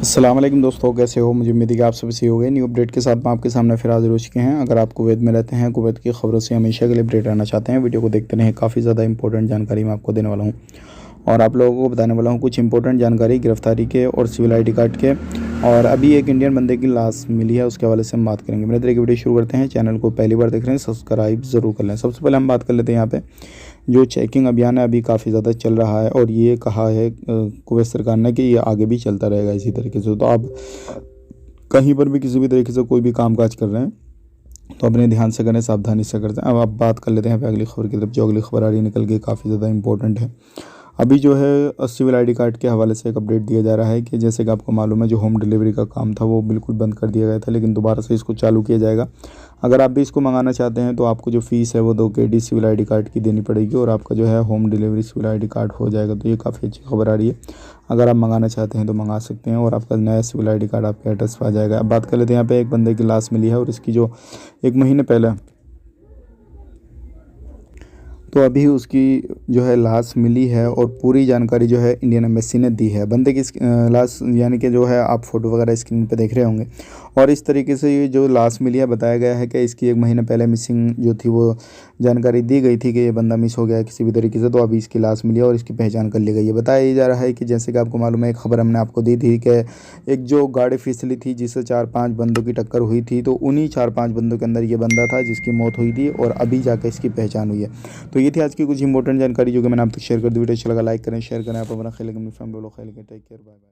अस्सलाम वालेकुम दोस्तों, कैसे हो? मुझे उम्मीद है कि आप सभी सही हो गए। न्यू अपडेट के साथ हम आपके सामने फिर हाजिर हो चुके हैं। अगर आप कुवैत में रहते हैं, कुवैत की खबरों से हमेशा के लिए अपडेट रहना चाहते हैं, वीडियो को देखते रहें। काफ़ी ज़्यादा इंपॉर्टेंट जानकारी मैं आपको देने वाला हूँ और आप लोगों को बताने वाला हूँ कुछ इंपॉर्टेंट जानकारी गिरफ्तारी के और सिविल ID कार्ड के। और अभी एक इंडियन बंदे की लाश मिली है, उसके हवाले से हम बात करेंगे। मेरे तरह की वीडियो शुरू करते हैं। चैनल को पहली बार देख रहे हैं, सब्सक्राइब ज़रूर कर लें। सबसे पहले हम बात कर लेते हैं यहाँ पे जो चेकिंग अभियान है अभी काफ़ी ज़्यादा चल रहा है और ये कहा है कुवैत सरकार ने कि ये आगे भी चलता रहेगा इसी तरीके से। तो आप कहीं पर भी किसी भी तरीके से कोई भी कामकाज कर रहे हैं तो अपने ध्यान से करें, सावधानी से करते हैं। अब आप बात कर लेते हैं अगली खबर की तरफ। जो अगली खबर आ रही है निकल के काफ़ी ज़्यादा इंपॉर्टेंट है। अभी जो है सिविल ID कार्ड के हवाले से एक अपडेट दिया जा रहा है कि जैसे कि आपको मालूम है जो होम डिलीवरी का काम था वो बिल्कुल बंद कर दिया गया था, लेकिन दोबारा से इसको चालू किया जाएगा। अगर आप भी इसको मंगाना चाहते हैं तो आपको जो फ़ीस है वो 2 KD सिविल ID कार्ड की देनी पड़ेगी और आपका जो है home delivery civil ID card हो जाएगा। तो ये काफ़ी अच्छी खबर आ रही है। अगर आप मंगाना चाहते हैं तो मंगा सकते हैं और आपका नया सिविल ID कार्ड आपके एड्रेस पर आ जाएगा। अब बात कर लेते हैं यहाँ पे एक बंदे की लाश मिली है और इसकी जो 1 महीने पहले तो अभी उसकी जो है लाश मिली है और पूरी जानकारी जो है इंडियन एम्बेसी ने दी है। बंदे की लाश यानी कि जो है आप फ़ोटो वगैरह स्क्रीन पे देख रहे होंगे और इस तरीके से ये जो लाश मिली है बताया गया है कि इसकी 1 महीने पहले मिसिंग जो थी वो जानकारी दी गई थी कि ये बंदा मिस हो गया है किसी भी तरीके से। तो अभी इसकी लाश मिली है और इसकी पहचान कर ली गई है। बताया जा रहा है कि जैसे कि आपको मालूम है एक खबर हमने आपको दी थी कि एक जो गाड़ी फिसली थी जिससे 4-5 बंदों की टक्कर हुई थी, तो उन्हीं 4-5 बंदों के अंदर ये बंदा था जिसकी मौत हुई थी और अभी जाकर इसकी पहचान हुई है। तो ये थी आज की कुछ इंपॉर्टेंट जानकारी जो कि मैंने आप तक शेयर कर दी। वीडियो अच्छा लगा लाइक करें, शेयर करें। आप अपना ख्याल रखें, अपनी फैमिली वालों का ख्याल रखें। Take care, bye bye.